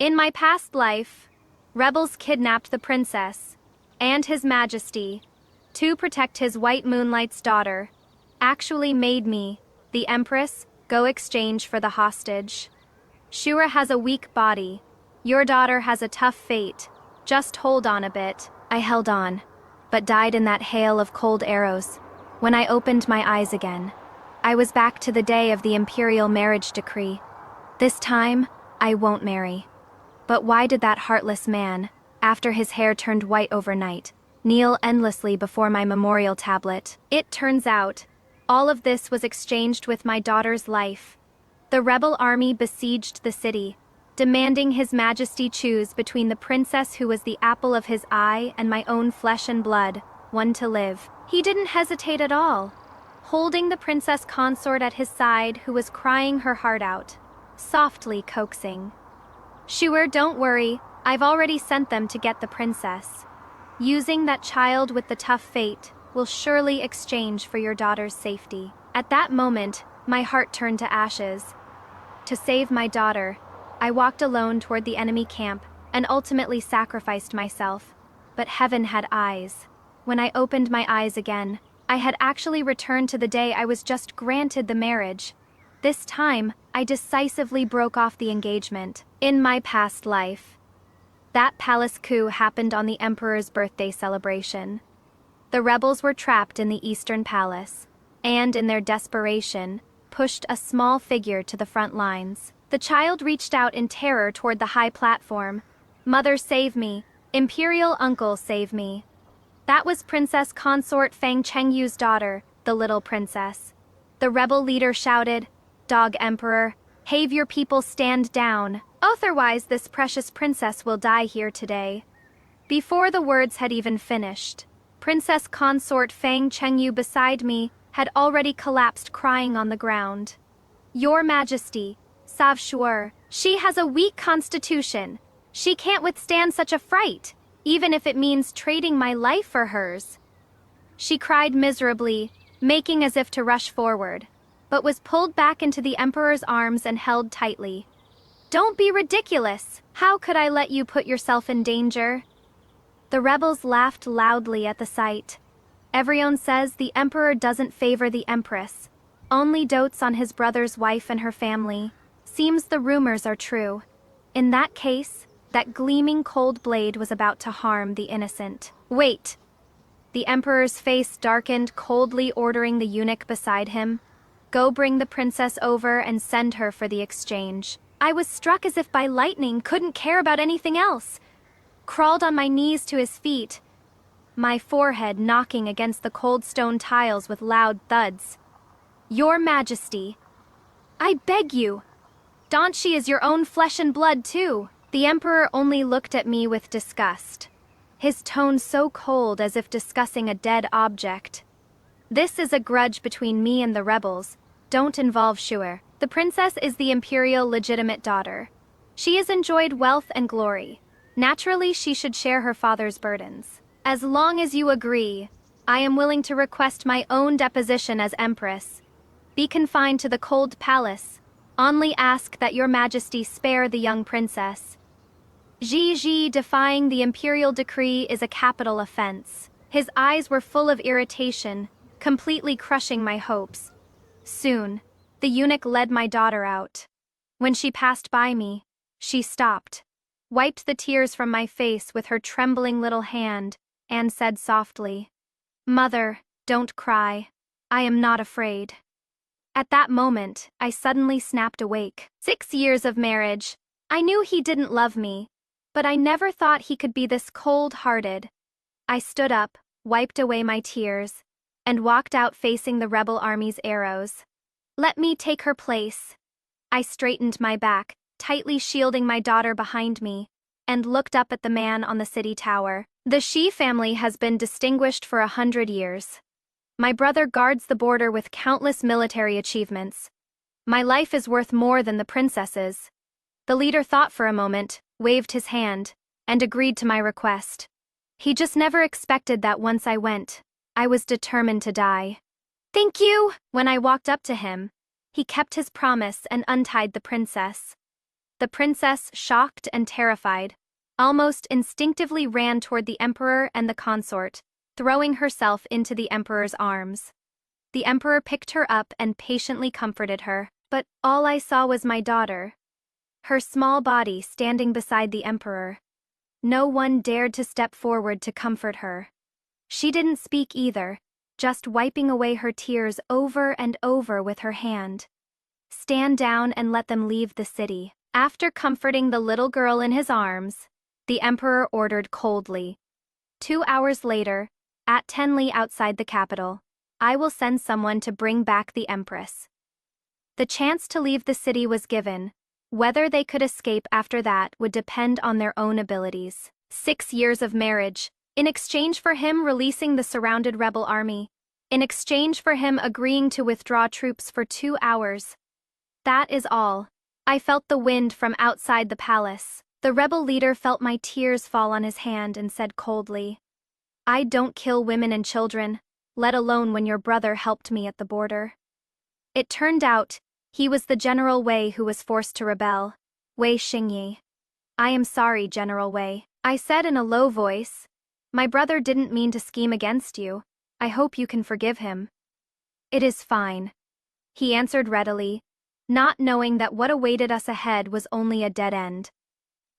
In my past life, rebels kidnapped the princess and His Majesty to protect his white moonlight's daughter, actually made me, the Empress, go exchange for the hostage. Shura has a weak body. Your daughter has a tough fate. Just hold on a bit. I held on, but died in that hail of cold arrows. When I opened my eyes again, I was back to the day of the Imperial marriage decree. This time, I won't marry. But why did that heartless man, after his hair turned white overnight, kneel endlessly before my memorial tablet? It turns out, all of this was exchanged with my daughter's life. The rebel army besieged the city, demanding His Majesty choose between the princess who was the apple of his eye and my own flesh and blood, one to live. He didn't hesitate at all, holding the princess consort at his side who was crying her heart out, softly coaxing. Shura, don't worry, I've already sent them to get the princess. Using that child with the tough fate will surely exchange for your daughter's safety. At that moment, my heart turned to ashes. To save my daughter, I walked alone toward the enemy camp and ultimately sacrificed myself. But heaven had eyes. When I opened my eyes again, I had actually returned to the day I was just granted the marriage. This time, I decisively broke off the engagement. In my past life, that palace coup happened on the Emperor's birthday celebration. The rebels were trapped in the Eastern Palace, and in their desperation, pushed a small figure to the front lines. The child reached out in terror toward the high platform. Mother, save me. Imperial uncle, save me. That was Princess Consort Fang Chengyu's daughter, the little princess. The rebel leader shouted, "Dog Emperor, have your people stand down. Otherwise this precious princess will die here today." Before the words had even finished, Princess Consort Fang Chengyu beside me had already collapsed crying on the ground. "Your Majesty, Savshur, she has a weak constitution. She can't withstand such a fright, even if it means trading my life for hers." She cried miserably, making as if to rush forward, but was pulled back into the Emperor's arms and held tightly. "Don't be ridiculous! How could I let you put yourself in danger?" The rebels laughed loudly at the sight. Everyone says the Emperor doesn't favor the Empress, only dotes on his brother's wife and her family. Seems the rumors are true. In that case, that gleaming cold blade was about to harm the innocent. "Wait!" The Emperor's face darkened, coldly ordering the eunuch beside him, "Go bring the princess over and send her for the exchange." I was struck as if by lightning, couldn't care about anything else. Crawled on my knees to his feet, my forehead knocking against the cold stone tiles with loud thuds. "Your Majesty, I beg you. Danshi is your own flesh and blood too." The Emperor only looked at me with disgust, his tone so cold as if discussing a dead object. "This is a grudge between me and the rebels. Don't involve Shura. The princess is the Imperial legitimate daughter. She has enjoyed wealth and glory. Naturally, she should share her father's burdens. As long as you agree, I am willing to request my own deposition as Empress. Be confined to the cold palace. Only ask that your Majesty spare the young princess. Ji defying the Imperial decree is a capital offense." His eyes were full of irritation, completely crushing my hopes. Soon, the eunuch led my daughter out. When she passed by me, she stopped, wiped the tears from my face with her trembling little hand, and said softly, "Mother, don't cry. I am not afraid." At that moment, I suddenly snapped awake. 6 years of marriage. I knew he didn't love me, but I never thought he could be this cold-hearted. I stood up, wiped away my tears, and walked out facing the rebel army's arrows. "Let me take her place." I straightened my back, tightly shielding my daughter behind me, and looked up at the man on the city tower. "The Shi family has been distinguished for 100 years. My brother guards the border with countless military achievements. My life is worth more than the princess's." The leader thought for a moment, waved his hand, and agreed to my request. He just never expected that once I went, I was determined to die. "Thank you!" When I walked up to him, he kept his promise and untied the princess. The princess, shocked and terrified, almost instinctively ran toward the emperor and the consort, throwing herself into the emperor's arms. The emperor picked her up and patiently comforted her, but all I saw was my daughter, her small body standing beside the emperor. No one dared to step forward to comfort her. She didn't speak either, just wiping away her tears over and over with her hand. Stand down and let them leave the city. After comforting the little girl in his arms, the emperor ordered coldly. 2 hours later, at Tenli outside the capital, I will send someone to bring back the empress. The chance to leave the city was given. Whether they could escape after that would depend on their own abilities. 6 years of marriage, in exchange for him releasing the surrounded rebel army, in exchange for him agreeing to withdraw troops for 2 hours. That is all. I felt the wind from outside the palace. The rebel leader felt my tears fall on his hand and said coldly, "I don't kill women and children, let alone when your brother helped me at the border." It turned out, he was the General Wei who was forced to rebel, Wei Xingyi. "I am sorry, General Wei," I said in a low voice. "My brother didn't mean to scheme against you. I hope you can forgive him." "It is fine," he answered readily, not knowing that what awaited us ahead was only a dead end.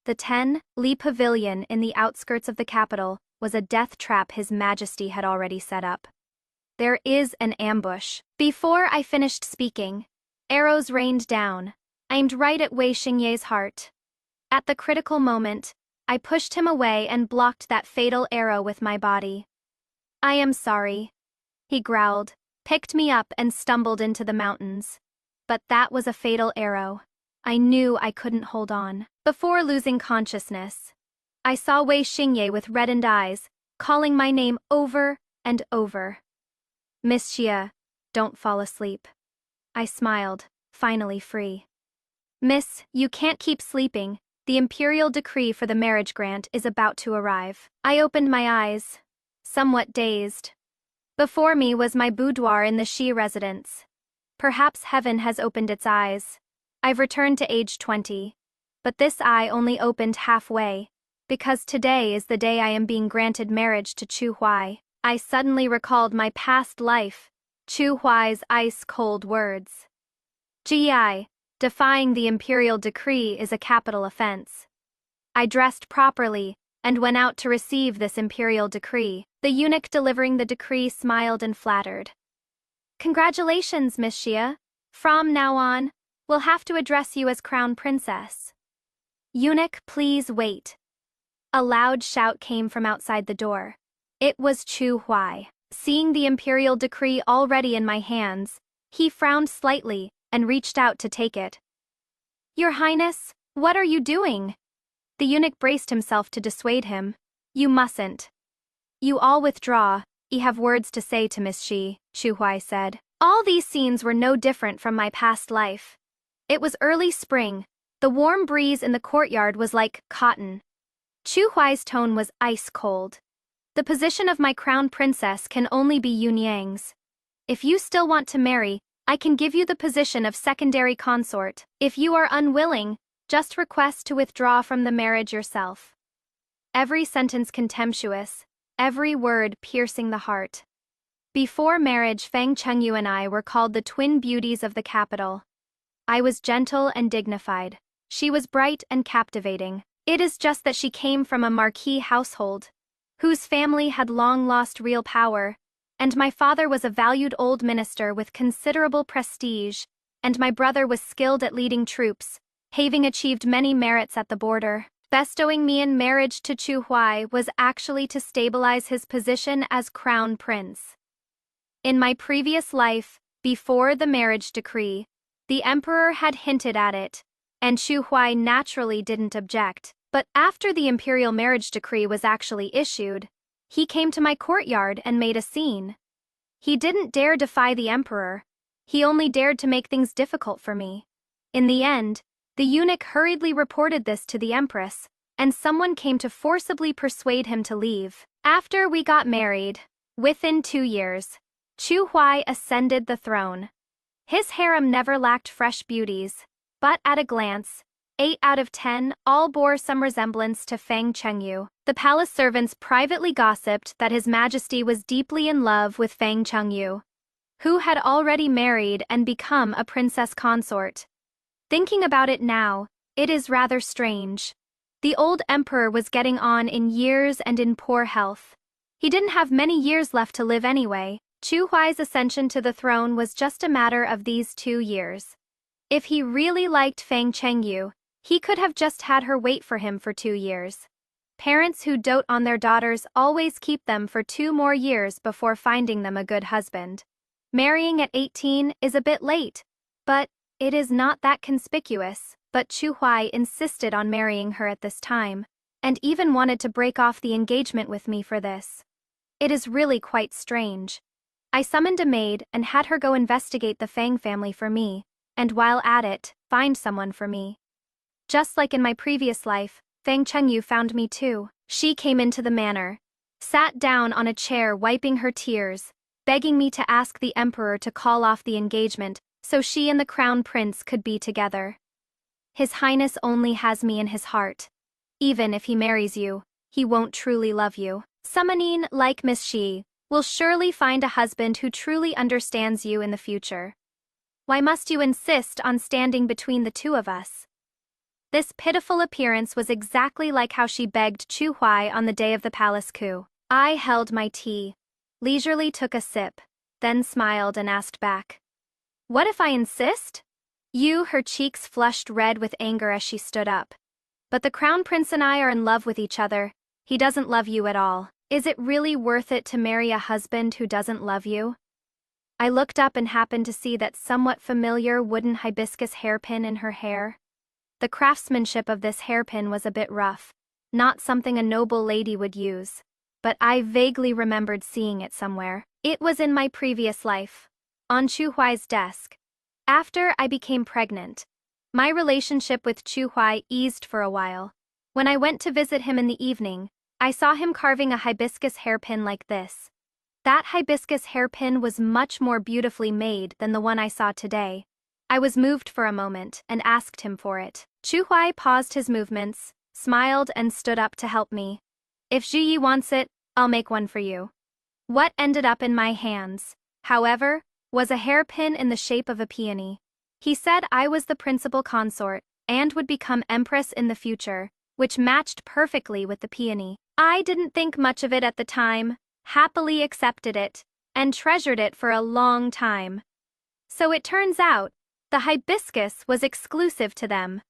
The Li Pavilion in the outskirts of the capital was a death trap His Majesty had already set up. There is an ambush. Before I finished speaking, arrows rained down, aimed right at Wei Xingye's heart. At the critical moment, I pushed him away and blocked that fatal arrow with my body. "I am sorry," he growled, picked me up and stumbled into the mountains. But that was a fatal arrow. I knew I couldn't hold on. Before losing consciousness, I saw Wei Xingye with reddened eyes, calling my name over and over. "Miss Xia, don't fall asleep." I smiled, finally free. "Miss, you can't keep sleeping. The imperial decree for the marriage grant is about to arrive." I opened my eyes, somewhat dazed. Before me was my boudoir in the Xi residence. Perhaps heaven has opened its eyes. I've returned to age 20. But this eye only opened halfway, because today is the day I am being granted marriage to Chu Huai. I suddenly recalled my past life, Chu Huai's ice-cold words. "Gi, defying the imperial decree is a capital offense." I dressed properly and went out to receive this imperial decree. The eunuch delivering the decree smiled and flattered. "Congratulations, Miss Xia. From now on, we'll have to address you as Crown Princess." "Eunuch, please wait." A loud shout came from outside the door. It was Chu Huai. Seeing the imperial decree already in my hands, he frowned slightly and reached out to take it. "Your Highness, what are you doing?" The eunuch braced himself to dissuade him. "You mustn't. You all withdraw, I have words to say to Miss Xi," Chu Huai said. All these scenes were no different from my past life. It was early spring. The warm breeze in the courtyard was like cotton. Chu Huai's tone was ice cold. "The position of my crown princess can only be Yun Yang's. If you still want to marry, I can give you the position of secondary consort. If you are unwilling, just request to withdraw from the marriage yourself." Every sentence contemptuous, every word piercing the heart. Before marriage, Feng Chengyu and I were called the twin beauties of the capital. I was gentle and dignified. She was bright and captivating. It is just that she came from a marquis household, whose family had long lost real power, and my father was a valued old minister with considerable prestige, and my brother was skilled at leading troops, having achieved many merits at the border. Bestowing me in marriage to Chu Huai was actually to stabilize his position as crown prince. In my previous life, before the marriage decree, the emperor had hinted at it, and Chu Huai naturally didn't object. But after the imperial marriage decree was actually issued, he came to my courtyard and made a scene. He didn't dare defy the emperor. He only dared to make things difficult for me. In the end, the eunuch hurriedly reported this to the empress, and someone came to forcibly persuade him to leave. After we got married, within 2 years, Chu Huai ascended the throne. His harem never lacked fresh beauties, but at a glance, 8 out of 10 all bore some resemblance to Feng Chengyu. The palace servants privately gossiped that His Majesty was deeply in love with Feng Chengyu, who had already married and become a princess consort. Thinking about it now, it is rather strange. The old emperor was getting on in years and in poor health. He didn't have many years left to live anyway. Chu Huai's ascension to the throne was just a matter of these 2 years. If he really liked Feng Chengyu, he could have just had her wait for him for 2 years. Parents who dote on their daughters always keep them for 2 more years before finding them a good husband. Marrying at 18 is a bit late, but it is not that conspicuous. But Chu Huai insisted on marrying her at this time, and even wanted to break off the engagement with me for this. It is really quite strange. I summoned a maid and had her go investigate the Fang family for me, and while at it, find someone for me. Just like in my previous life, Feng Chengyu found me too. She came into the manor, sat down on a chair wiping her tears, begging me to ask the emperor to call off the engagement so she and the crown prince could be together. His Highness only has me in his heart. Even if he marries you, he won't truly love you. Summoning, like Miss Shi, will surely find a husband who truly understands you in the future. Why must you insist on standing between the two of us? This pitiful appearance was exactly like how she begged Chu Huai on the day of the palace coup. I held my tea, leisurely took a sip, then smiled and asked back, "What if I insist?" Her cheeks flushed red with anger as she stood up. "But the crown prince and I are in love with each other. He doesn't love you at all. Is it really worth it to marry a husband who doesn't love you?" I looked up and happened to see that somewhat familiar wooden hibiscus hairpin in her hair. The craftsmanship of this hairpin was a bit rough, not something a noble lady would use, but I vaguely remembered seeing it somewhere. It was in my previous life, on Chu Huai's desk. After I became pregnant, my relationship with Chu Huai eased for a while. When I went to visit him in the evening, I saw him carving a hibiscus hairpin like this. That hibiscus hairpin was much more beautifully made than the one I saw today. I was moved for a moment and asked him for it. Chu Huai paused his movements, smiled and stood up to help me. "If Zhu Yi wants it, I'll make one for you." What ended up in my hands, however, was a hairpin in the shape of a peony. He said I was the principal consort and would become empress in the future, which matched perfectly with the peony. I didn't think much of it at the time, happily accepted it, and treasured it for a long time. So it turns out, the hibiscus was exclusive to them.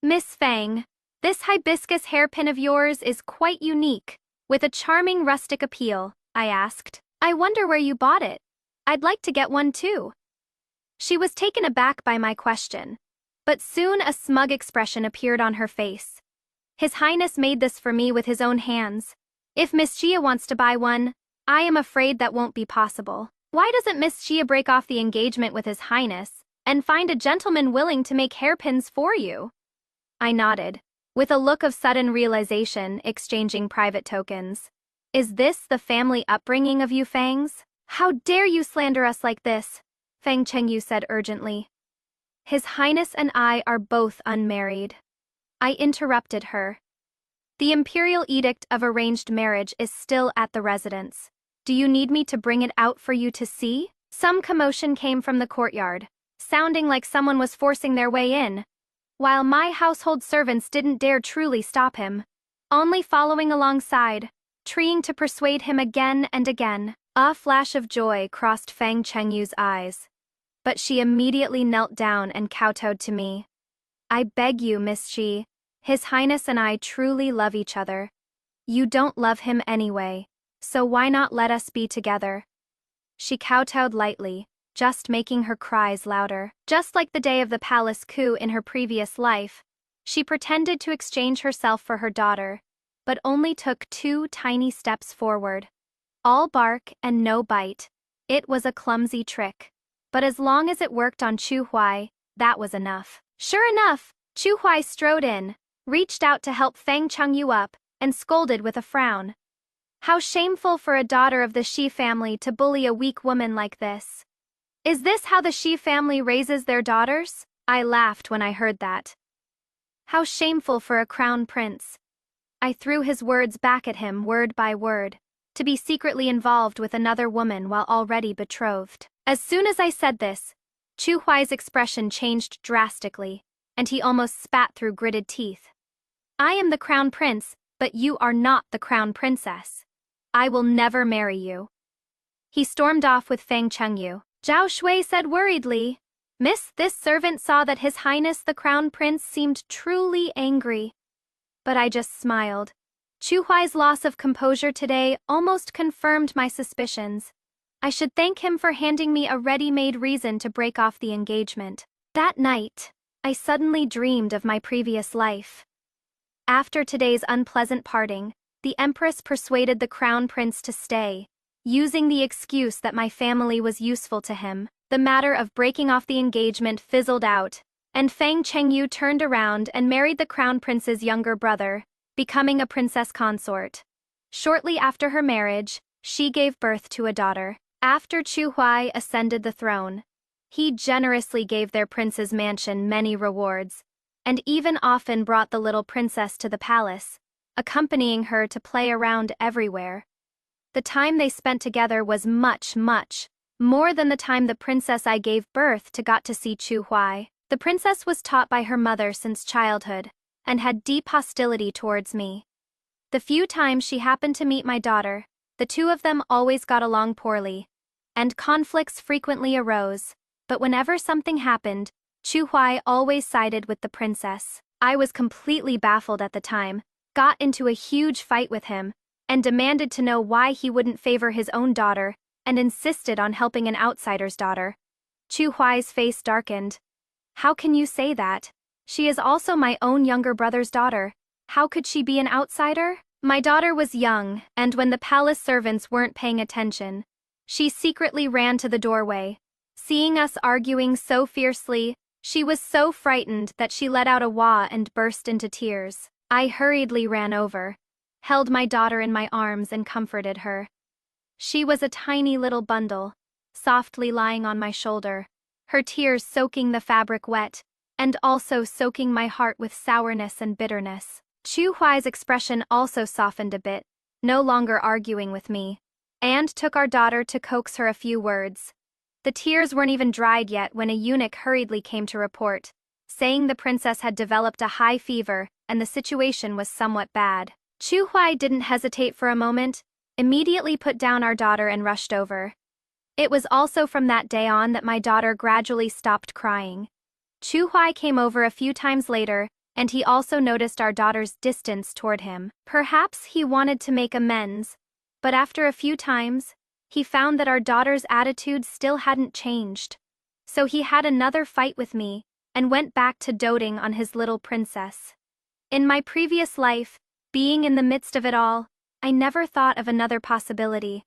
"Miss Fang, this hibiscus hairpin of yours is quite unique, with a charming rustic appeal," I asked. "I wonder where you bought it. I'd like to get one too." She was taken aback by my question, but soon a smug expression appeared on her face. "His Highness made this for me with his own hands. If Miss Xia wants to buy one, I am afraid that won't be possible. Why doesn't Miss Xia break off the engagement with His Highness and find a gentleman willing to make hairpins for you?" I nodded, with a look of sudden realization, exchanging private tokens. "Is this the family upbringing of you Fangs? How dare you slander us like this?" Feng Chengyu said urgently. "His Highness and I are both unmarried." I interrupted her. "The Imperial edict of arranged marriage is still at the residence. Do you need me to bring it out for you to see?" Some commotion came from the courtyard, sounding like someone was forcing their way in, while my household servants didn't dare truly stop him, only following alongside, trying to persuade him again and again. A flash of joy crossed Feng Chengyu's eyes, but she immediately knelt down and kowtowed to me. "I beg you, Miss Shi, His Highness and I truly love each other. You don't love him anyway, so why not let us be together?" She kowtowed lightly, just making her cries louder. Just like the day of the palace coup in her previous life, she pretended to exchange herself for her daughter, but only took 2 tiny steps forward. All bark and no bite. It was a clumsy trick, but as long as it worked on Chu Huai, that was enough. Sure enough, Chu Huai strode in, reached out to help Feng Chengyu up, and scolded with a frown. "How shameful for a daughter of the Shi family to bully a weak woman like this. Is this how the Shi family raises their daughters?" I laughed when I heard that. How shameful for a crown prince. I threw his words back at him word by word. To be secretly involved with another woman while already betrothed. As soon as I said this, Chu Huai's expression changed drastically, and he almost spat through gritted teeth. I am the crown prince, but you are not the crown princess. I will never marry you. He stormed off with Fang Chengyu. Zhao Shui said worriedly. Miss, this servant saw that His Highness the Crown Prince seemed truly angry. But I just smiled. Chu Huai's loss of composure today almost confirmed my suspicions. I should thank him for handing me a ready-made reason to break off the engagement. That night, I suddenly dreamed of my previous life. After today's unpleasant parting, the Empress persuaded the Crown Prince to stay, using the excuse that my family was useful to him. The matter of breaking off the engagement fizzled out, and Fang Chengyu turned around and married the Crown Prince's younger brother, becoming a princess consort. Shortly after her marriage, she gave birth to a daughter. After Chu Huai ascended the throne, he generously gave their prince's mansion many rewards, and even often brought the little princess to the palace, accompanying her to play around everywhere. The time they spent together was much more than the time the princess I gave birth to got to see Chu Huai. The princess was taught by her mother since childhood, and had deep hostility towards me. The few times she happened to meet my daughter, the two of them always got along poorly, and conflicts frequently arose, but whenever something happened, Chu Huai always sided with the princess. I was completely baffled at the time, got into a huge fight with him, and demanded to know why he wouldn't favor his own daughter, and insisted on helping an outsider's daughter. Chu Huai's face darkened. How can you say that? She is also my own younger brother's daughter. How could she be an outsider? My daughter was young, and when the palace servants weren't paying attention, she secretly ran to the doorway. Seeing us arguing so fiercely, she was so frightened that she let out a wah and burst into tears. I hurriedly ran over, held my daughter in my arms and comforted her. She was a tiny little bundle, softly lying on my shoulder, her tears soaking the fabric wet, and also soaking my heart with sourness and bitterness. Chu Huai's expression also softened a bit, no longer arguing with me, and took our daughter to coax her a few words. The tears weren't even dried yet when a eunuch hurriedly came to report, saying the princess had developed a high fever and the situation was somewhat bad. Chu Huai didn't hesitate for a moment, immediately put down our daughter and rushed over. It was also from that day on that my daughter gradually stopped crying. Chu Huai came over a few times later, and he also noticed our daughter's distance toward him. Perhaps he wanted to make amends, but after a few times, he found that our daughter's attitude still hadn't changed. So he had another fight with me, and went back to doting on his little princess. In my previous life, being in the midst of it all, I never thought of another possibility.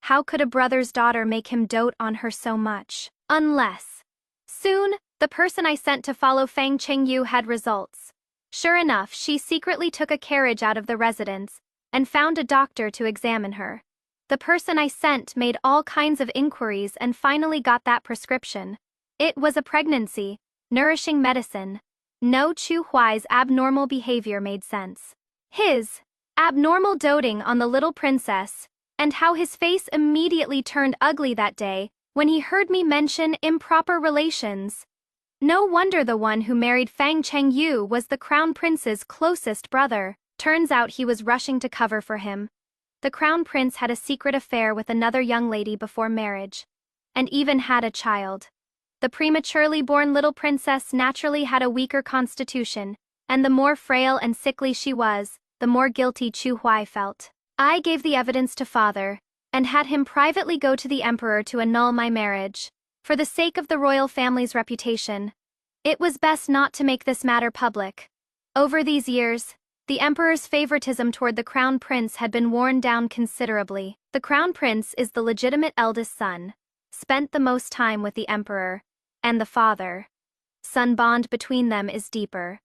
How could a brother's daughter make him dote on her so much? Unless. Soon, the person I sent to follow Fang Chengyu had results. Sure enough, she secretly took a carriage out of the residence, and found a doctor to examine her. The person I sent made all kinds of inquiries and finally got that prescription. It was a pregnancy, nourishing medicine. No, Chu Huai's abnormal behavior made sense. His abnormal doting on the little princess, and how his face immediately turned ugly that day when he heard me mention improper relations. No wonder the one who married Fang Chengyu was the crown prince's closest brother. Turns out he was rushing to cover for him. The crown prince had a secret affair with another young lady before marriage, and even had a child. The prematurely born little princess naturally had a weaker constitution, and the more frail and sickly she was, the more guilty Chu Huai felt. I gave the evidence to father, and had him privately go to the emperor to annul my marriage. For the sake of the royal family's reputation, it was best not to make this matter public. Over these years, the emperor's favoritism toward the crown prince had been worn down considerably. The crown prince is the legitimate eldest son, spent the most time with the emperor, and the father-son bond between them is deeper.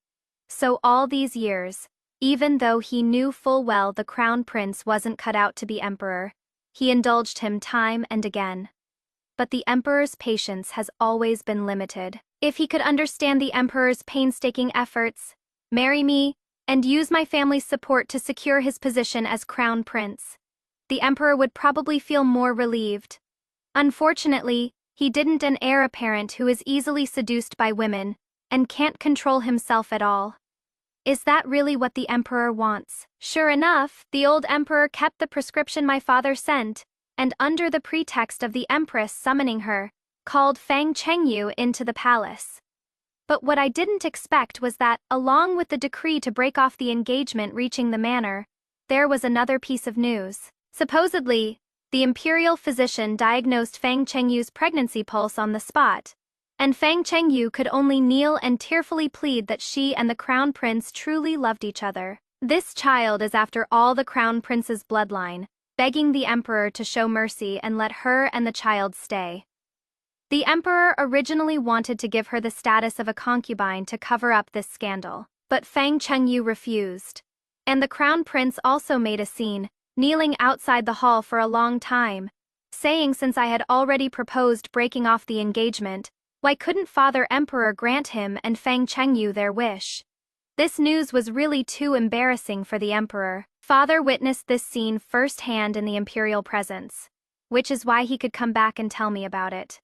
So all these years, even though he knew full well the crown prince wasn't cut out to be emperor, he indulged him time and again. But the emperor's patience has always been limited. If he could understand the emperor's painstaking efforts, marry me, and use my family's support to secure his position as crown prince. The emperor would probably feel more relieved. Unfortunately, he didn't, an heir apparent who is easily seduced by women and can't control himself at all. Is that really what the emperor wants? Sure enough, the old emperor kept the prescription my father sent, and under the pretext of the empress summoning her, called Fang Chengyu into the palace. But what I didn't expect was that, along with the decree to break off the engagement reaching the manor, there was another piece of news. Supposedly, the imperial physician diagnosed Fang Chengyu's pregnancy pulse on the spot, and Fang Chengyu could only kneel and tearfully plead that she and the crown prince truly loved each other. This child is after all the crown prince's bloodline, begging the emperor to show mercy and let her and the child stay. The emperor originally wanted to give her the status of a concubine to cover up this scandal, but Fang Chengyu refused. And the crown prince also made a scene, kneeling outside the hall for a long time, saying since I had already proposed breaking off the engagement, why couldn't Father Emperor grant him and Fang Chengyu their wish? This news was really too embarrassing for the emperor. Father witnessed this scene firsthand in the imperial presence, which is why he could come back and tell me about it.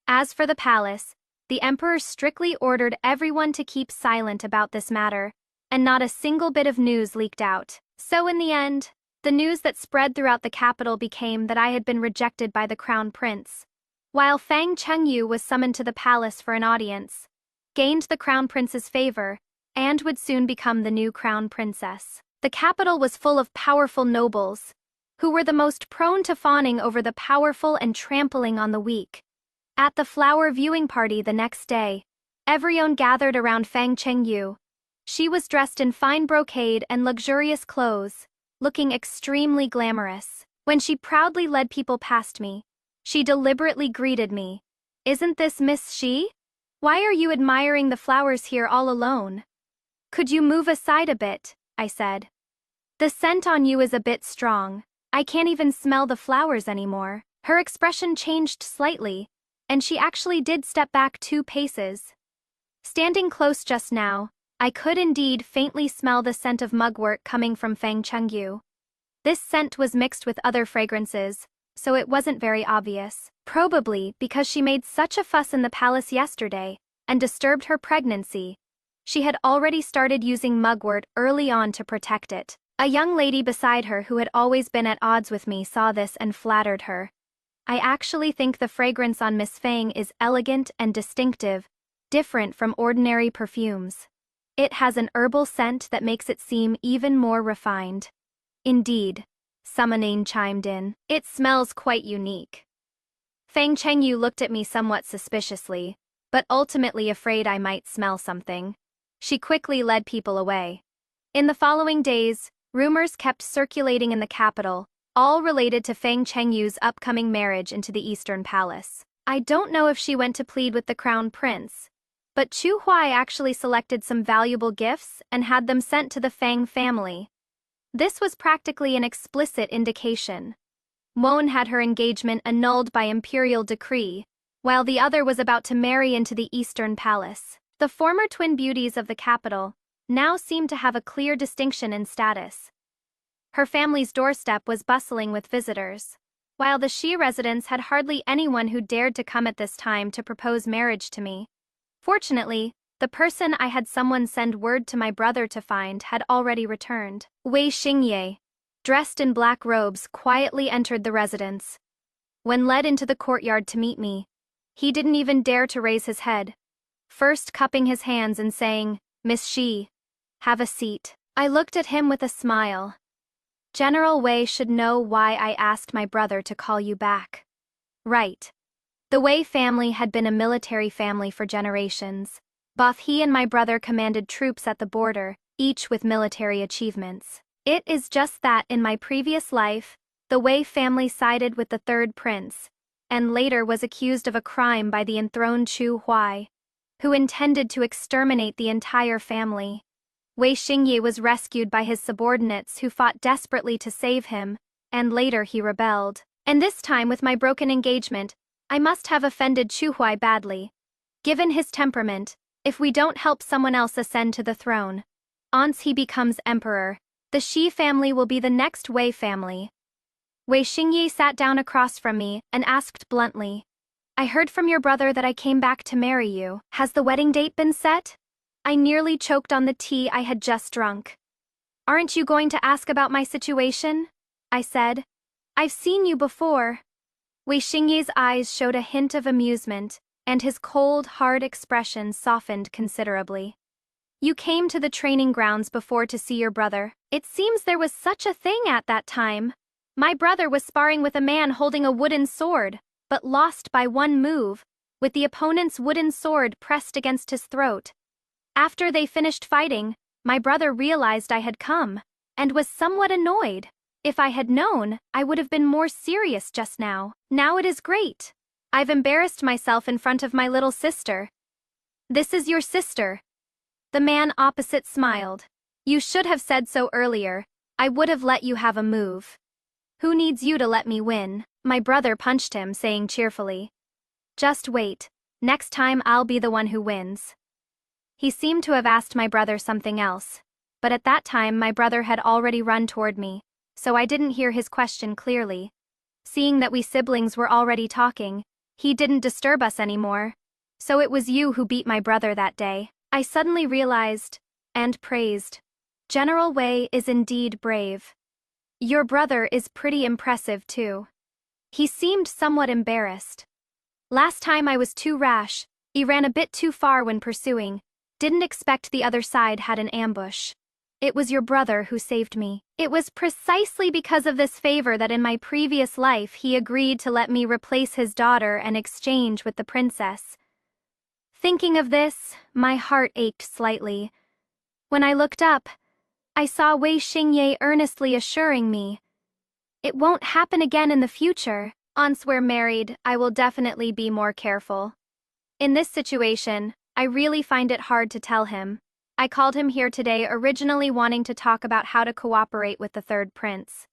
As for the palace, the emperor strictly ordered everyone to keep silent about this matter, and not a single bit of news leaked out. So in the end, the news that spread throughout the capital became that I had been rejected by the crown prince, while Fang Chengyu was summoned to the palace for an audience, gained the crown prince's favor, and would soon become the new crown princess. The capital was full of powerful nobles, who were the most prone to fawning over the powerful and trampling on the weak. At the flower viewing party the next day, everyone gathered around Fang Chengyu. She was dressed in fine brocade and luxurious clothes, looking extremely glamorous. When she proudly led people past me, she deliberately greeted me. "Isn't this Miss Shi? Why are you admiring the flowers here all alone? Could you move aside a bit?" I said. "The scent on you is a bit strong. I can't even smell the flowers anymore." Her expression changed slightly, and she actually did step back 2 paces. Standing close just now, I could indeed faintly smell the scent of mugwort coming from Fang Chengyu. This scent was mixed with other fragrances, so it wasn't very obvious. Probably because she made such a fuss in the palace yesterday and disturbed her pregnancy, she had already started using mugwort early on to protect it. A young lady beside her who had always been at odds with me saw this and flattered her. "I actually think the fragrance on Miss Fang is elegant and distinctive, different from ordinary perfumes. It has an herbal scent that makes it seem even more refined." "Indeed," Summoning chimed in. "It smells quite unique." Fang Chengyu looked at me somewhat suspiciously, but ultimately afraid I might smell something. She quickly led people away. In the following days, rumors kept circulating in the capital, all related to Fang Chengyu's upcoming marriage into the Eastern Palace. I don't know if she went to plead with the crown prince, but Chu Huai actually selected some valuable gifts and had them sent to the Fang family. This was practically an explicit indication. One had her engagement annulled by imperial decree, while the other was about to marry into the Eastern Palace. The former twin beauties of the capital now seemed to have a clear distinction in status. Her family's doorstep was bustling with visitors, while the Shi residence had hardly anyone who dared to come at this time to propose marriage to me. Fortunately, the person I had someone send word to my brother to find had already returned. Wei Xingye, dressed in black robes, quietly entered the residence. When led into the courtyard to meet me, he didn't even dare to raise his head, first cupping his hands and saying, "Miss Shi, have a seat." I looked at him with a smile. "General Wei should know why I asked my brother to call you back." Right. The Wei family had been a military family for generations. Both he and my brother commanded troops at the border, each with military achievements. It is just that in my previous life, the Wei family sided with the third prince, and later was accused of a crime by the enthroned Chu Huai, who intended to exterminate the entire family. Wei Xingye was rescued by his subordinates who fought desperately to save him, and later he rebelled. And this time with my broken engagement, I must have offended Chu Huai badly. Given his temperament, if we don't help someone else ascend to the throne, Once he becomes emperor, the Shi family will be the next Wei family. Wei Xingye sat down across from me and asked bluntly, I heard from your brother that I came back to marry you. Has the wedding date been set? I nearly choked on the tea I had just drunk. Aren't you going to ask about my situation? I said. I've seen you before. Wei Xingye's eyes showed a hint of amusement, and his cold, hard expression softened considerably. You came to the training grounds before to see your brother. It seems there was such a thing at that time. My brother was sparring with a man holding a wooden sword, but lost by one move, with the opponent's wooden sword pressed against his throat. After they finished fighting, my brother realized I had come, and was somewhat annoyed. If I had known, I would have been more serious just now. Now it is great. I've embarrassed myself in front of my little sister. This is your sister. The man opposite smiled. You should have said so earlier. I would have let you have a move. Who needs you to let me win? My brother punched him, saying cheerfully, Just wait. Next time I'll be the one who wins. He seemed to have asked my brother something else, but at that time my brother had already run toward me, so I didn't hear his question clearly. Seeing that we siblings were already talking, he didn't disturb us anymore. So it was you who beat my brother that day. I suddenly realized, and praised. General Wei is indeed brave. Your brother is pretty impressive too. He seemed somewhat embarrassed. Last time I was too rash, he ran a bit too far when pursuing. Didn't expect the other side had an ambush. It was your brother who saved me. It was precisely because of this favor that in my previous life he agreed to let me replace his daughter and exchange with the princess. Thinking of this, my heart ached slightly. When I looked up, I saw Wei Xingye earnestly assuring me, It won't happen again in the future. Once we're married, I will definitely be more careful. In this situation, I really find it hard to tell him. I called him here today originally wanting to talk about how to cooperate with the third prince.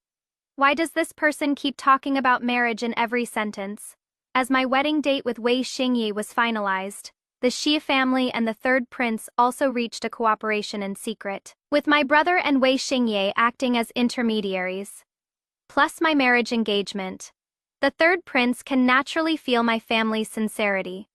Why does this person keep talking about marriage in every sentence? As my wedding date with Wei Xingye was finalized, the Xie family and the third prince also reached a cooperation in secret, with my brother and Wei Xingye acting as intermediaries. Plus my marriage engagement. The third prince can naturally feel my family's sincerity.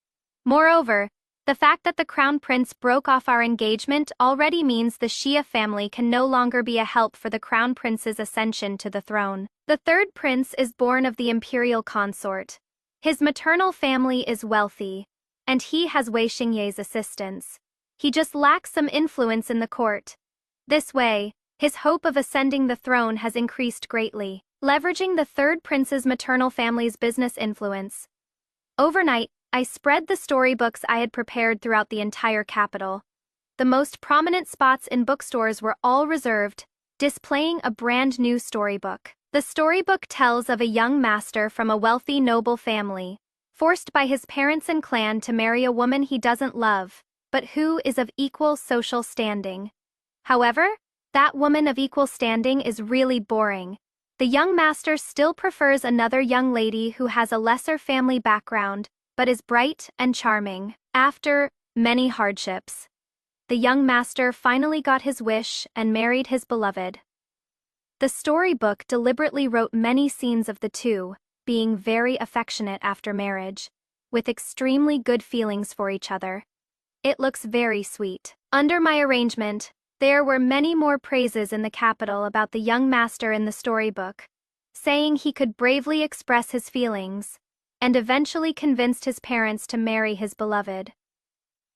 Moreover, the fact that the crown prince broke off our engagement already means the Xia family can no longer be a help for the crown prince's ascension to the throne. The third prince is born of the imperial consort. His maternal family is wealthy, and he has Wei Xingye's assistance. He just lacks some influence in the court. This way, his hope of ascending the throne has increased greatly, leveraging the third prince's maternal family's business influence. Overnight, I spread the storybooks I had prepared throughout the entire capital. The most prominent spots in bookstores were all reserved, displaying a brand new storybook. The storybook tells of a young master from a wealthy noble family, forced by his parents and clan to marry a woman he doesn't love, but who is of equal social standing. However, that woman of equal standing is really boring. The young master still prefers another young lady who has a lesser family background, but is bright and charming. After many hardships, the young master finally got his wish and married his beloved. The storybook deliberately wrote many scenes of the two being very affectionate after marriage, with extremely good feelings for each other. It looks very sweet. Under my arrangement, there were many more praises in the capital about the young master in the storybook, saying he could bravely express his feelings, and eventually convinced his parents to marry his beloved.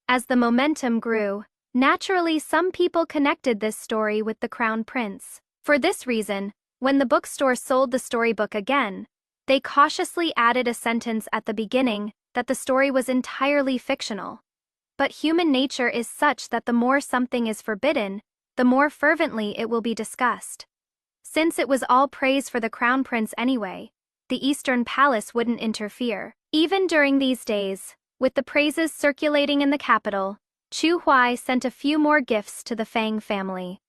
As the momentum grew, naturally some people connected this story with the crown prince. For this reason, when the bookstore sold the storybook again, they cautiously added a sentence at the beginning that the story was entirely fictional. But human nature is such that the more something is forbidden, the more fervently it will be discussed. Since it was all praise for the crown prince anyway, the Eastern Palace wouldn't interfere. Even during these days, with the praises circulating in the capital, Chu Huai sent a few more gifts to the Fang family.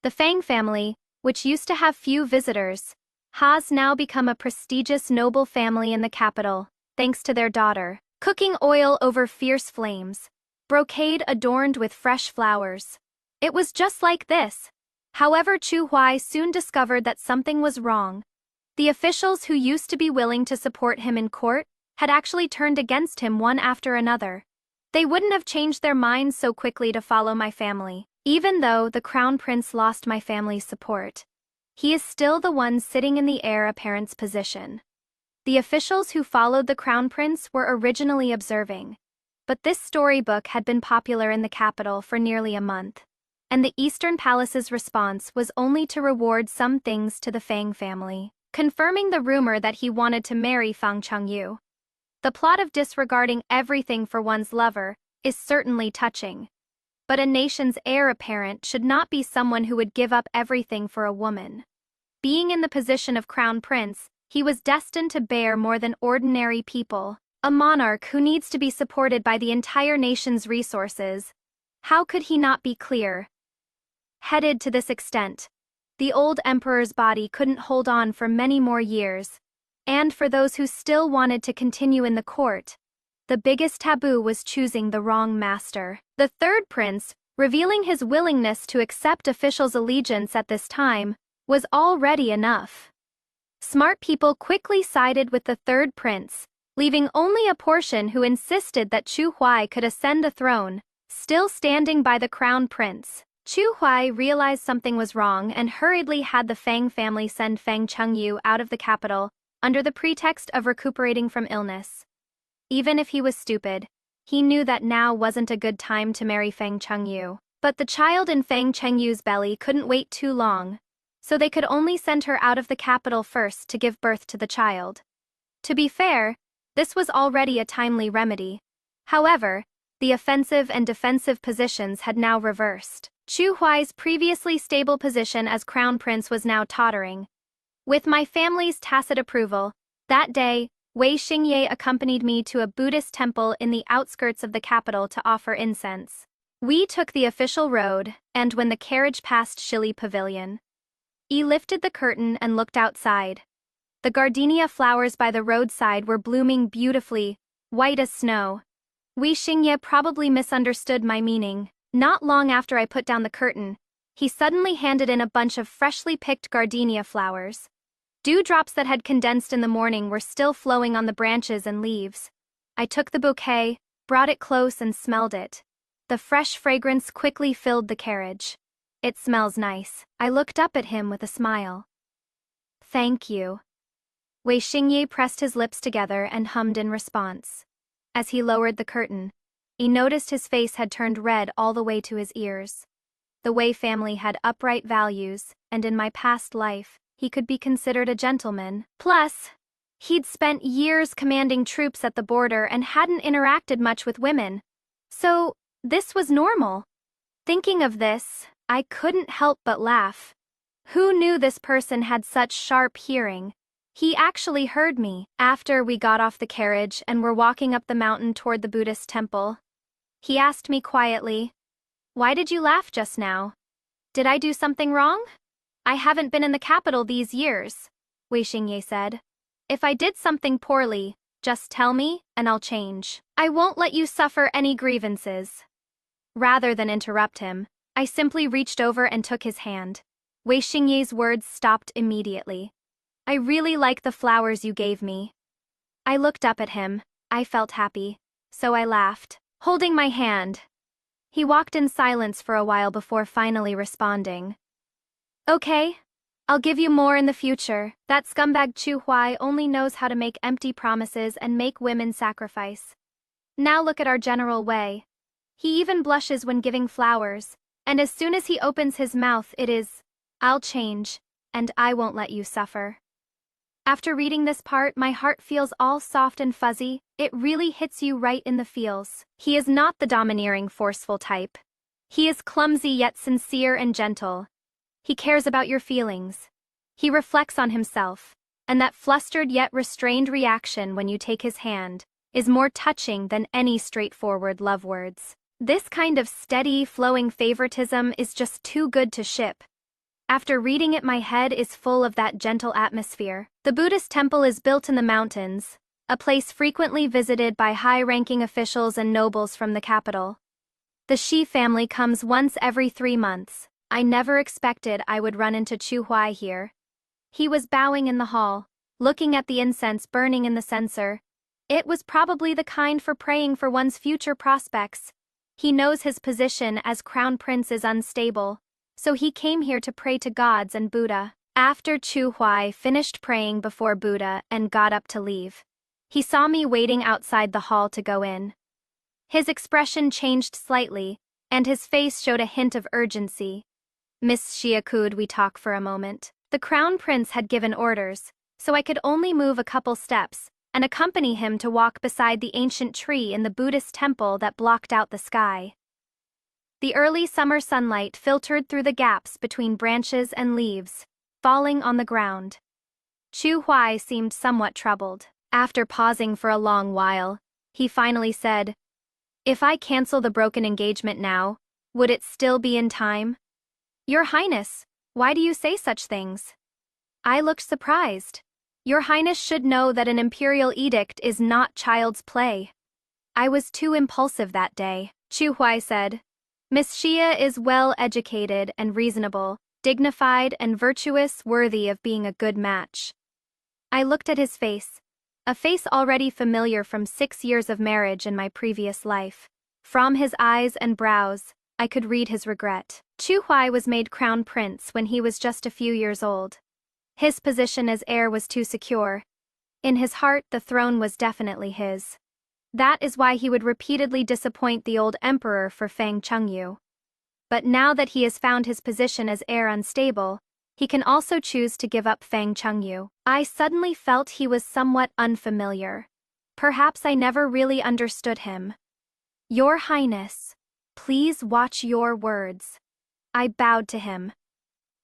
The Fang family, which used to have few visitors, has now become a prestigious noble family in the capital, thanks to their daughter. Cooking oil over fierce flames, brocade adorned with fresh flowers, It was just like this. However, Chu Huai soon discovered that something was wrong. The officials who used to be willing to support him in court had actually turned against him one after another. They wouldn't have changed their minds so quickly to follow my family. Even though the crown prince lost my family's support, he is still the one sitting in the heir apparent's position. The officials who followed the crown prince were originally observing, but this storybook had been popular in the capital for nearly a month, and the Eastern Palace's response was only to reward some things to the Fang family, confirming the rumor that he wanted to marry Fang Chengyu. The plot of disregarding everything for one's lover is certainly touching, but a nation's heir apparent should not be someone who would give up everything for a woman. Being in the position of crown prince, he was destined to bear more than ordinary people, a monarch who needs to be supported by the entire nation's resources. How could he not be clear? Headed to this extent, the old emperor's body couldn't hold on for many more years, and for those who still wanted to continue in the court, the biggest taboo was choosing the wrong master. The third prince, revealing his willingness to accept officials' allegiance at this time, was already enough. Smart people quickly sided with the third prince, leaving only a portion who insisted that Chu Huai could ascend the throne, still standing by the crown prince. Chu Huai realized something was wrong and hurriedly had the Fang family send Fang Chengyu out of the capital, under the pretext of recuperating from illness. Even if he was stupid, he knew that now wasn't a good time to marry Fang Chengyu. But the child in Fang Chengyu's belly couldn't wait too long, so they could only send her out of the capital first to give birth to the child. To be fair, this was already a timely remedy. However, the offensive and defensive positions had now reversed. Chu Huai's previously stable position as crown prince was now tottering. With my family's tacit approval, that day, Wei Xingye accompanied me to a Buddhist temple in the outskirts of the capital to offer incense. We took the official road, and when the carriage passed Shili Pavilion, Yi lifted the curtain and looked outside. The gardenia flowers by the roadside were blooming beautifully, white as snow. Wei Xingye probably misunderstood my meaning. Not long after I put down the curtain, he suddenly handed in a bunch of freshly picked gardenia flowers. Dewdrops that had condensed in the morning were still flowing on the branches and leaves. I took the bouquet, brought it close and smelled it. The fresh fragrance quickly filled the carriage. It smells nice. I looked up at him with a smile. Thank you. Wei Xingye pressed his lips together and hummed in response. As he lowered the curtain, he noticed his face had turned red all the way to his ears. The Wei family had upright values, and in my past life, he could be considered a gentleman. Plus, he'd spent years commanding troops at the border and hadn't interacted much with women. So, this was normal. Thinking of this, I couldn't help but laugh. Who knew this person had such sharp hearing? He actually heard me. After we got off the carriage and were walking up the mountain toward the Buddhist temple, he asked me quietly, "Why did you laugh just now? Did I do something wrong? I haven't been in the capital these years," Wei Xingye said. "If I did something poorly, just tell me, and I'll change. I won't let you suffer any grievances." Rather than interrupt him, I simply reached over and took his hand. Wei Xingye's words stopped immediately. "I really like the flowers you gave me." I looked up at him. I felt happy, so I laughed, holding my hand. He walked in silence for a while before finally responding. "Okay, I'll give you more in the future. That scumbag Chu Huai only knows how to make empty promises and make women sacrifice. Now look at our General Wei. He even blushes when giving flowers, and as soon as he opens his mouth it is, 'I'll change, and I won't let you suffer.'" After reading this part, my heart feels all soft and fuzzy. It really hits you right in the feels. He is not the domineering, forceful type. He is clumsy yet sincere and gentle. He cares about your feelings. He reflects on himself, and that flustered yet restrained reaction when you take his hand is more touching than any straightforward love words. This kind of steady, flowing favoritism is just too good to ship. After reading it, my head is full of that gentle atmosphere. The Buddhist temple is built in the mountains, a place frequently visited by high-ranking officials and nobles from the capital. The Shi family comes once every 3 months. I never expected I would run into Chu Huai here. He was bowing in the hall, looking at the incense burning in the censer. It was probably the kind for praying for one's future prospects. He knows his position as crown prince is unstable, so he came here to pray to gods and Buddha. After Chu Huai finished praying before Buddha and got up to leave, he saw me waiting outside the hall to go in. His expression changed slightly, and his face showed a hint of urgency. Miss Xia, could we talk for a moment? The crown prince had given orders, so I could only move a couple steps and accompany him to walk beside the ancient tree in the Buddhist temple that blocked out the sky. The early summer sunlight filtered through the gaps between branches and leaves, falling on the ground. Chu Huai seemed somewhat troubled. After pausing for a long while, he finally said, "If I cancel the broken engagement now, would it still be in time?" "Your Highness, why do you say such things?" I looked surprised. "Your Highness should know that an imperial edict is not child's play." I was too impulsive that day. Chu Huai said, "Miss Xia is well educated and reasonable, dignified and virtuous, worthy of being a good match." I looked at his face, a face already familiar from 6 years of marriage in my previous life. From his eyes and brows, I could read his regret. Chu Huai was made crown prince when he was just a few years old. His position as heir was too secure. In his heart, the throne was definitely his. That is why he would repeatedly disappoint the old emperor for Fang Chengyu. But now that he has found his position as heir unstable, he can also choose to give up Fang Chengyu. I suddenly felt he was somewhat unfamiliar. Perhaps I never really understood him. "Your Highness, please watch your words." I bowed to him.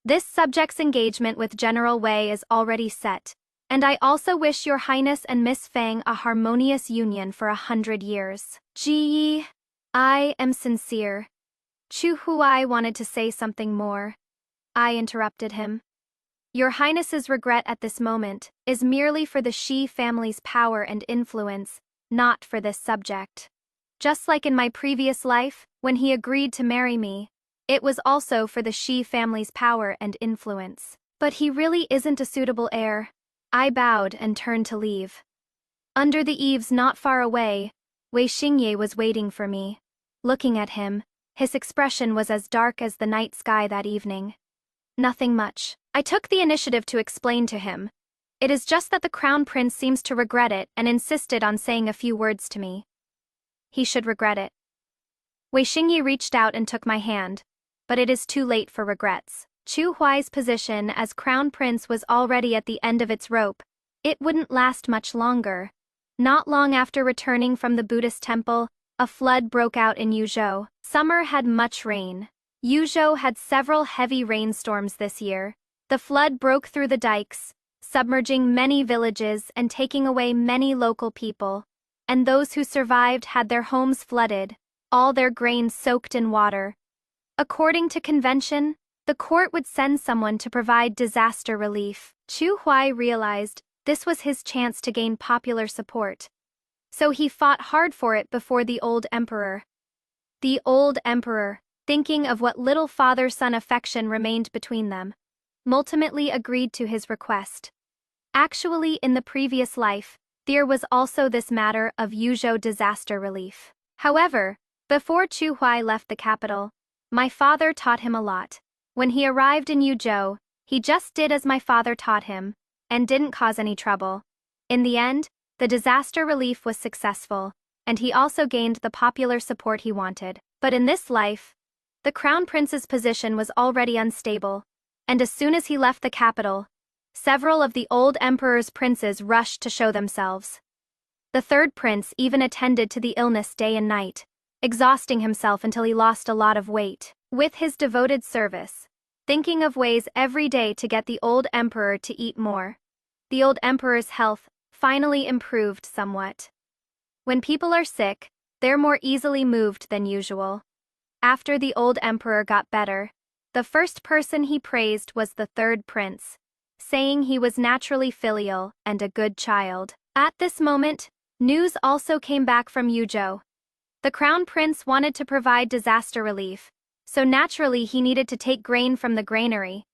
"This subject's engagement with General Wei is already set, and I also wish your Highness and Miss Fang a harmonious union for 100 years. Ji, I am sincere." Chu Huai wanted to say something more. I interrupted him. "Your Highness's regret at this moment is merely for the Shi family's power and influence, not for this subject. Just like in my previous life, when he agreed to marry me, it was also for the Shi family's power and influence. But he really isn't a suitable heir." I bowed and turned to leave. Under the eaves not far away, Wei Xingye was waiting for me. Looking at him, his expression was as dark as the night sky that evening. "Nothing much." I took the initiative to explain to him. "It is just that the crown prince seems to regret it and insisted on saying a few words to me." "He should regret it." Wei Xingyi reached out and took my hand, but it is too late for regrets. Chu Huai's position as crown prince was already at the end of its rope. It wouldn't last much longer. Not long after returning from the Buddhist temple, a flood broke out in Yuzhou. Summer had much rain. Yuzhou had several heavy rainstorms this year. The flood broke through the dikes, submerging many villages and taking away many local people. And those who survived had their homes flooded, all their grains soaked in water. According to convention, the court would send someone to provide disaster relief. Chu Huai realized this was his chance to gain popular support. So he fought hard for it before the old emperor. The old emperor, thinking of what little father-son affection remained between them, ultimately agreed to his request. Actually, in the previous life, there was also this matter of Yuzhou disaster relief. However, before Chu Huai left the capital, my father taught him a lot. When he arrived in Yuzhou, he just did as my father taught him, and didn't cause any trouble. In the end, the disaster relief was successful, and he also gained the popular support he wanted. But in this life, the crown prince's position was already unstable, and as soon as he left the capital, several of the old emperor's princes rushed to show themselves. The third prince even attended to the illness day and night, exhausting himself until he lost a lot of weight. With his devoted service, thinking of ways every day to get the old emperor to eat more, the old emperor's health finally improved somewhat. When people are sick, they're more easily moved than usual. After the old emperor got better, the first person he praised was the third prince, saying he was naturally filial and a good child. At this moment, news also came back from Yuzhou. The crown prince wanted to provide disaster relief, so naturally he needed to take grain from the granary.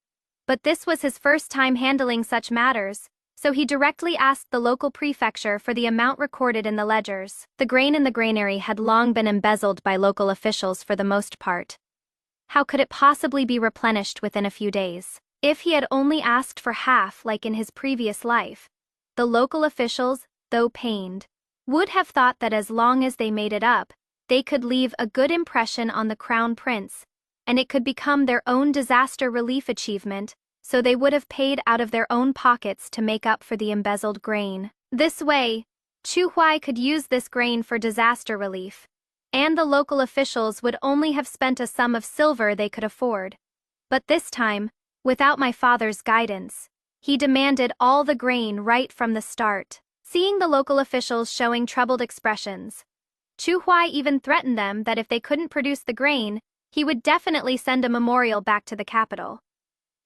But this was his first time handling such matters, so he directly asked the local prefecture for the amount recorded in the ledgers. The grain in the granary had long been embezzled by local officials for the most part. How could it possibly be replenished within a few days? If he had only asked for half like in his previous life, the local officials, though pained, would have thought that as long as they made it up, they could leave a good impression on the crown prince, and it could become their own disaster relief achievement, so they would have paid out of their own pockets to make up for the embezzled grain. This way, Chu Huai could use this grain for disaster relief, and the local officials would only have spent a sum of silver they could afford. But this time, without my father's guidance, he demanded all the grain right from the start. Seeing the local officials showing troubled expressions, Chu Huai even threatened them that if they couldn't produce the grain, he would definitely send a memorial back to the capital.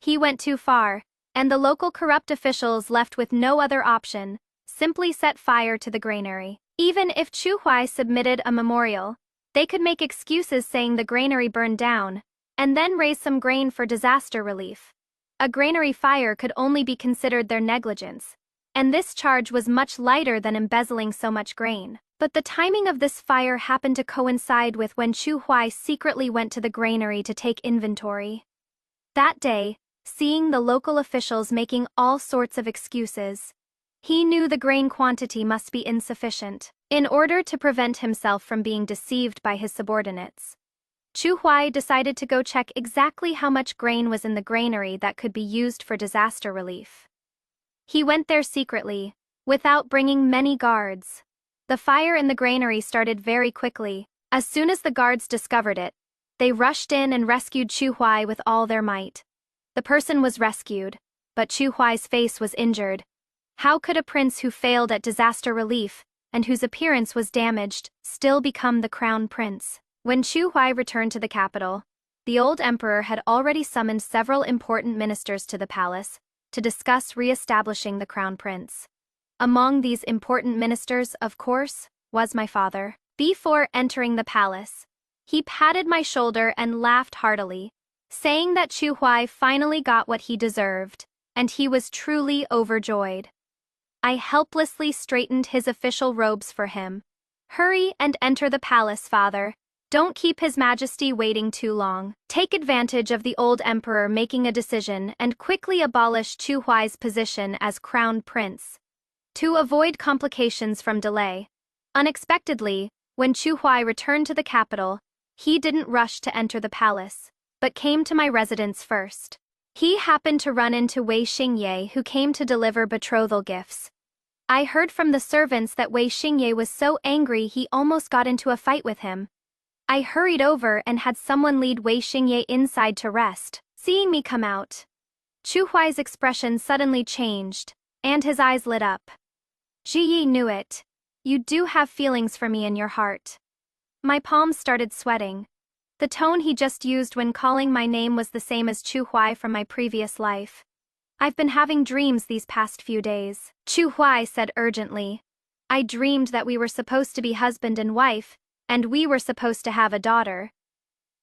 He went too far, and the local corrupt officials left with no other option, simply set fire to the granary. Even if Chu Huai submitted a memorial, they could make excuses saying the granary burned down, and then raise some grain for disaster relief. A granary fire could only be considered their negligence, and this charge was much lighter than embezzling so much grain. But the timing of this fire happened to coincide with when Chu Huai secretly went to the granary to take inventory. That day, seeing the local officials making all sorts of excuses, he knew the grain quantity must be insufficient. In order to prevent himself from being deceived by his subordinates, Chu Huai decided to go check exactly how much grain was in the granary that could be used for disaster relief. He went there secretly, without bringing many guards. The fire in the granary started very quickly. As soon as the guards discovered it, they rushed in and rescued Chu Huai with all their might. The person was rescued, but Chu Huai's face was injured. How could a prince who failed at disaster relief, and whose appearance was damaged, still become the crown prince? When Chu Huai returned to the capital, the old emperor had already summoned several important ministers to the palace to discuss re-establishing the crown prince. Among these important ministers, of course, was my father. Before entering the palace, he patted my shoulder and laughed heartily, saying that Chu Huai finally got what he deserved, and he was truly overjoyed. I helplessly straightened his official robes for him. Hurry and enter the palace, father. Don't keep His Majesty waiting too long. Take advantage of the old emperor making a decision and quickly abolish Chu Huai's position as crown prince. To avoid complications from delay. Unexpectedly, when Chu Huai returned to the capital, he didn't rush to enter the palace, but came to my residence first. He happened to run into Wei Xingye, who came to deliver betrothal gifts. I heard from the servants that Wei Xingye was so angry he almost got into a fight with him. I hurried over and had someone lead Wei Xingye inside to rest. Seeing me come out, Chu Huai's expression suddenly changed, and his eyes lit up. Ji Yi knew it. You do have feelings for me in your heart. My palms started sweating. The tone he just used when calling my name was the same as Chu Huai from my previous life. I've been having dreams these past few days. Chu Huai said urgently. I dreamed that we were supposed to be husband and wife, and we were supposed to have a daughter.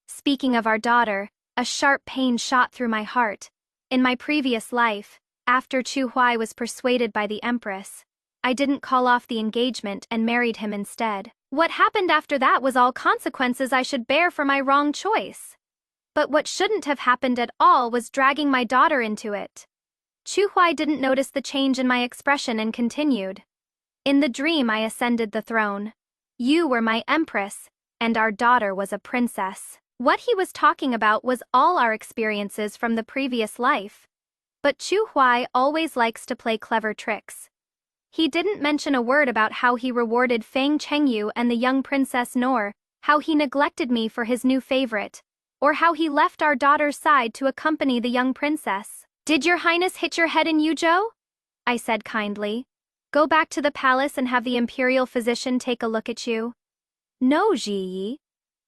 Speaking of our daughter, a sharp pain shot through my heart. In my previous life, after Chu Huai was persuaded by the Empress, I didn't call off the engagement and married him instead. What happened after that was all consequences I should bear for my wrong choice. But what shouldn't have happened at all was dragging my daughter into it. Chu Huai didn't notice the change in my expression and continued. In the dream I ascended the throne. You were my empress, and our daughter was a princess. What he was talking about was all our experiences from the previous life. But Chu Huai always likes to play clever tricks. He didn't mention a word about how he rewarded Fang Chengyu and the young Princess Nor, how he neglected me for his new favorite, or how he left our daughter's side to accompany the young princess. Did your highness hit your head in Yuzhou? I said kindly. Go back to the palace and have the imperial physician take a look at you. No, Ji Yi.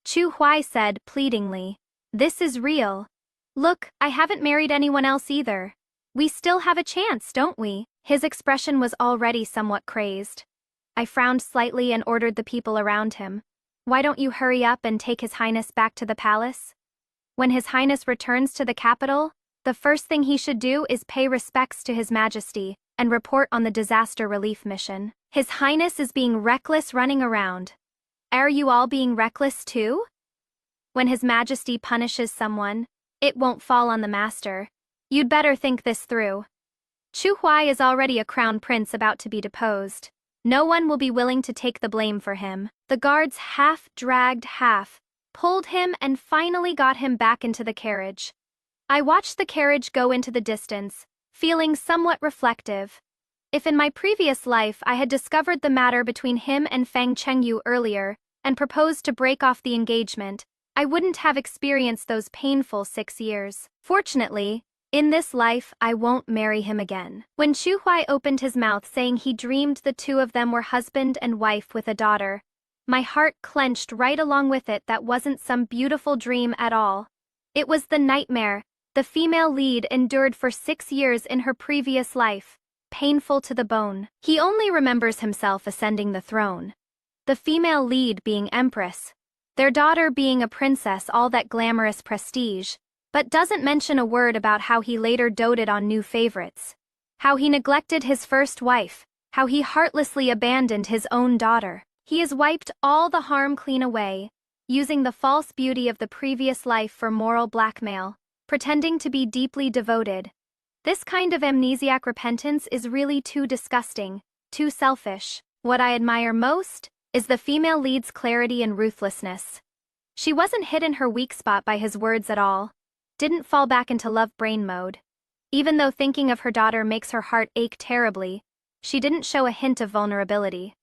Chu Huai said pleadingly. This is real. Look, I haven't married anyone else either. We still have a chance, don't we? His expression was already somewhat crazed. I frowned slightly and ordered the people around him. Why don't you hurry up and take His Highness back to the palace? When His Highness returns to the capital, the first thing he should do is pay respects to His Majesty and report on the disaster relief mission. His Highness is being reckless running around. Are you all being reckless too? When His Majesty punishes someone, it won't fall on the master. You'd better think this through. Chu Huai is already a crown prince about to be deposed. No one will be willing to take the blame for him. The guards half dragged, half pulled him and finally got him back into the carriage. I watched the carriage go into the distance, feeling somewhat reflective. If in my previous life I had discovered the matter between him and Fang Chengyu earlier and proposed to break off the engagement, I wouldn't have experienced those painful 6 years. Fortunately, in this life I won't marry him again. When Chu Huai opened his mouth saying he dreamed the two of them were husband and wife with a daughter, my heart clenched right along with it. That wasn't some beautiful dream at all. It was the nightmare the female lead endured for 6 years in her previous life, painful to the bone. He only remembers himself ascending the throne, the female lead being empress, their daughter being a princess, all that glamorous prestige, but doesn't mention a word about how he later doted on new favorites, how he neglected his first wife, how he heartlessly abandoned his own daughter. He has wiped all the harm clean away, using the false beauty of the previous life for moral blackmail, pretending to be deeply devoted. This kind of amnesiac repentance is really too disgusting, too selfish. What I admire most is the female lead's clarity and ruthlessness. She wasn't hit in her weak spot by his words at all, didn't fall back into love brain mode. Even though thinking of her daughter makes her heart ache terribly, she didn't show a hint of vulnerability.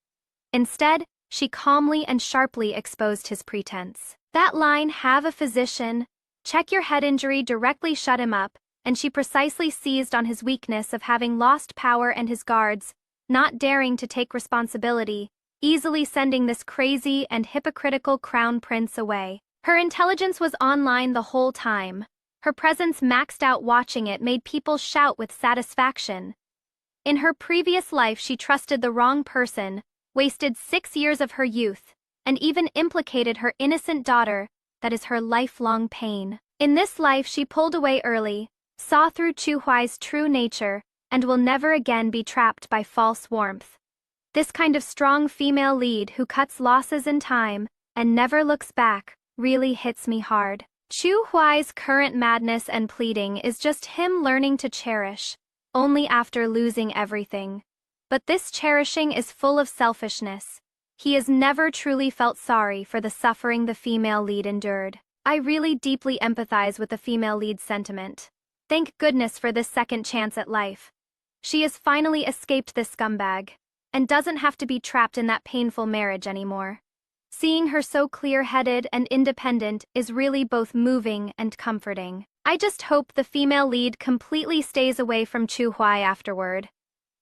Instead, she calmly and sharply exposed his pretense. That line, "Have a physician check your head injury," directly shut him up, and she precisely seized on his weakness of having lost power and his guards, not daring to take responsibility, easily sending this crazy and hypocritical crown prince away. Her intelligence was online the whole time. Her presence maxed out. Watching it made people shout with satisfaction. In her previous life she trusted the wrong person, wasted 6 years of her youth, and even implicated her innocent daughter. That is her lifelong pain. In this life she pulled away early, saw through Chu Huai's true nature, and will never again be trapped by false warmth. This kind of strong female lead who cuts losses in time and never looks back really hits me hard. Chu Huai's current madness and pleading is just him learning to cherish, only after losing everything. But this cherishing is full of selfishness. He has never truly felt sorry for the suffering the female lead endured. I really deeply empathize with the female lead's sentiment. Thank goodness for this second chance at life. She has finally escaped this scumbag, and doesn't have to be trapped in that painful marriage anymore. Seeing her so clear-headed and independent is really both moving and comforting. I just hope the female lead completely stays away from Chu Huai afterward.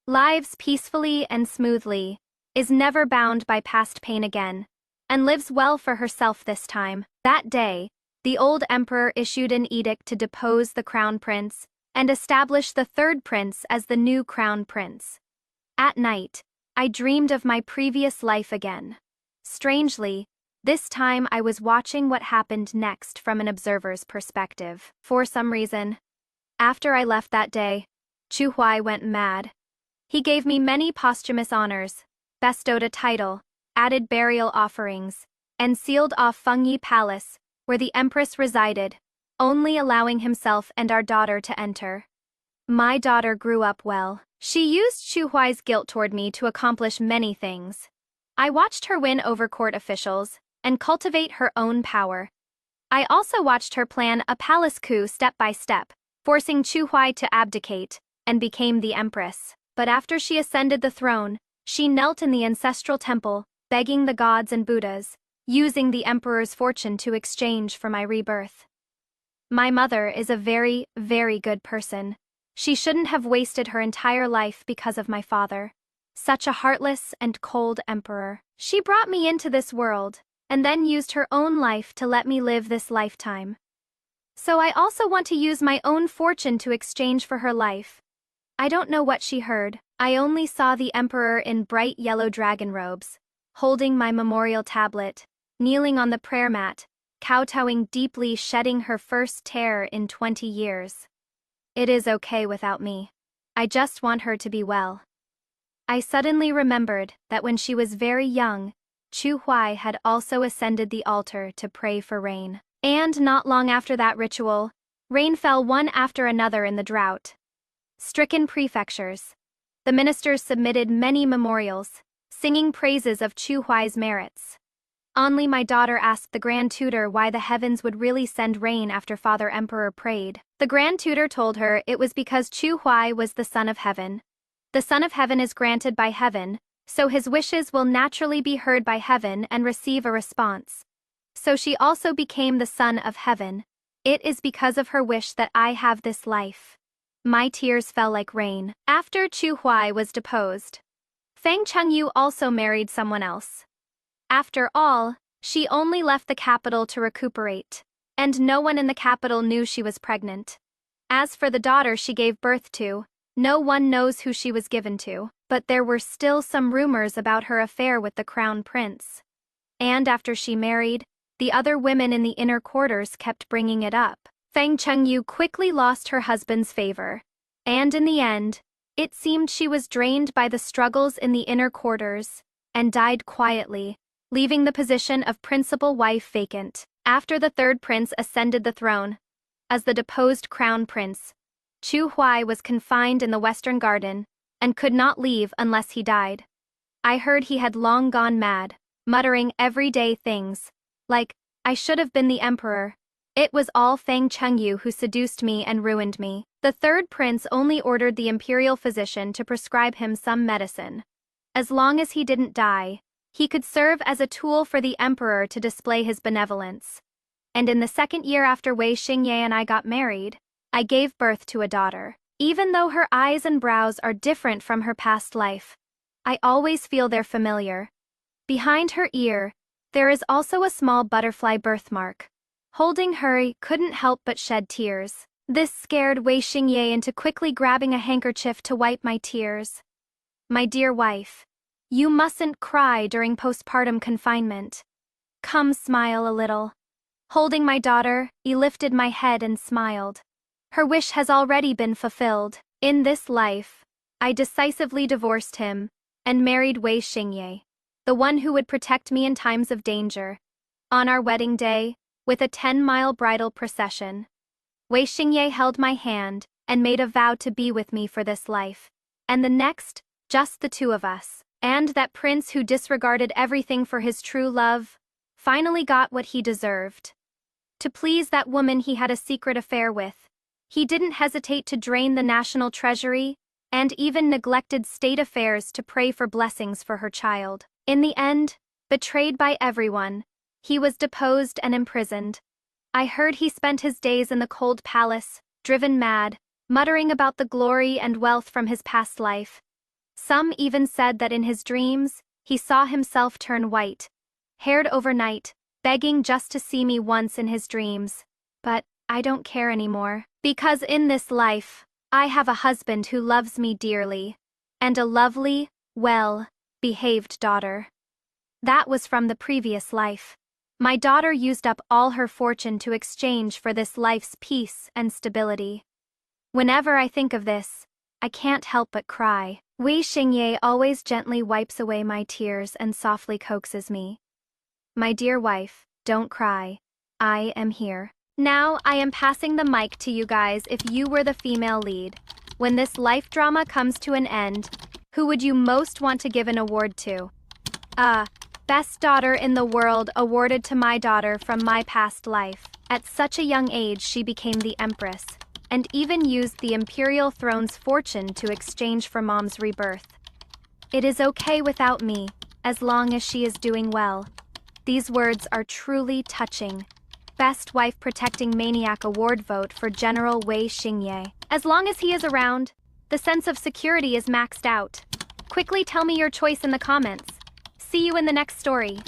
Lives peacefully and smoothly, is never bound by past pain again, and lives well for herself this time. That day, the old emperor issued an edict to depose the crown prince and establish the third prince as the new crown prince. At night, I dreamed of my previous life again. Strangely, this time I was watching what happened next from an observer's perspective. For some reason, after I left that day, Chu Huai went mad. He gave me many posthumous honors, bestowed a title, added burial offerings, and sealed off Fengyi Palace, where the empress resided, only allowing himself and our daughter to enter. My daughter grew up well. She used Chu Huai's guilt toward me to accomplish many things. I watched her win over court officials and cultivate her own power. I also watched her plan a palace coup step by step, forcing Chu Huai to abdicate, and became the empress. But after she ascended the throne, she knelt in the ancestral temple, begging the gods and Buddhas, using the emperor's fortune to exchange for my rebirth. My mother is a very, very good person. She shouldn't have wasted her entire life because of my father. Such a heartless and cold emperor. She brought me into this world, and then used her own life to let me live this lifetime. So I also want to use my own fortune to exchange for her life. I don't know what she heard. I only saw the emperor in bright yellow dragon robes, holding my memorial tablet, kneeling on the prayer mat, kowtowing deeply, shedding her first tear in 20 years. It is okay without me. I just want her to be well. I suddenly remembered that when she was very young, Chu Huai had also ascended the altar to pray for rain. And not long after that ritual, rain fell one after another in the drought. Stricken prefectures. The ministers submitted many memorials, singing praises of Chu Huai's merits. Only my daughter asked the Grand Tutor why the heavens would really send rain after Father Emperor prayed. The Grand Tutor told her it was because Chu Huai was the Son of Heaven. The Son of Heaven is granted by heaven, so his wishes will naturally be heard by heaven and receive a response. So she also became the Son of Heaven. It is because of her wish that I have this life. My tears fell like rain. After Chu Huai was deposed, Feng Chengyu also married someone else. After all, she only left the capital to recuperate, and no one in the capital knew she was pregnant. As for the daughter she gave birth to, no one knows who she was given to, but there were still some rumors about her affair with the crown prince. And after she married, the other women in the inner quarters kept bringing it up. Feng Chengyu quickly lost her husband's favor, and in the end, it seemed she was drained by the struggles in the inner quarters, and died quietly, leaving the position of principal wife vacant. After the third prince ascended the throne, as the deposed crown prince, Chu Huai was confined in the Western Garden, and could not leave unless he died. I heard he had long gone mad, muttering everyday things, like, I should have been the emperor. It was all Feng Chengyu who seduced me and ruined me. The third prince only ordered the imperial physician to prescribe him some medicine. As long as he didn't die, he could serve as a tool for the emperor to display his benevolence. And in the second year after Wei Xingye and I got married, I gave birth to a daughter. Even though her eyes and brows are different from her past life, I always feel they're familiar. Behind her ear, there is also a small butterfly birthmark. Holding her, I couldn't help but shed tears. This scared Wei Xingye into quickly grabbing a handkerchief to wipe my tears. My dear wife, you mustn't cry during postpartum confinement. Come, smile a little. Holding my daughter, he lifted my head and smiled. Her wish has already been fulfilled. In this life, I decisively divorced him and married Wei Xingye, the one who would protect me in times of danger. On our wedding day, with a 10-mile bridal procession, Wei Xingye held my hand and made a vow to be with me for this life, and the next, just the two of us. And that prince who disregarded everything for his true love, finally got what he deserved. To please that woman he had a secret affair with, he didn't hesitate to drain the national treasury and even neglected state affairs to pray for blessings for her child. In the end, betrayed by everyone, he was deposed and imprisoned. I heard he spent his days in the cold palace, driven mad, muttering about the glory and wealth from his past life. Some even said that in his dreams, he saw himself turn white, haired overnight, begging just to see me once in his dreams. But I don't care anymore, because in this life, I have a husband who loves me dearly, and a lovely, well-behaved daughter. That was from the previous life. My daughter used up all her fortune to exchange for this life's peace and stability. Whenever I think of this, I can't help but cry. Wei Xingye always gently wipes away my tears and softly coaxes me. My dear wife, don't cry. I am here. Now I am passing the mic to you guys. If you were the female lead, when this life drama comes to an end, who would you most want to give an award to? Best daughter in the world awarded to my daughter from my past life. At such a young age she became the empress, and even used the Imperial throne's fortune to exchange for mom's rebirth. It is okay without me, as long as she is doing well. These words are truly touching. Best Wife Protecting Maniac Award vote for General Wei Xingye. As long as he is around, the sense of security is maxed out. Quickly tell me your choice in the comments. See you in the next story.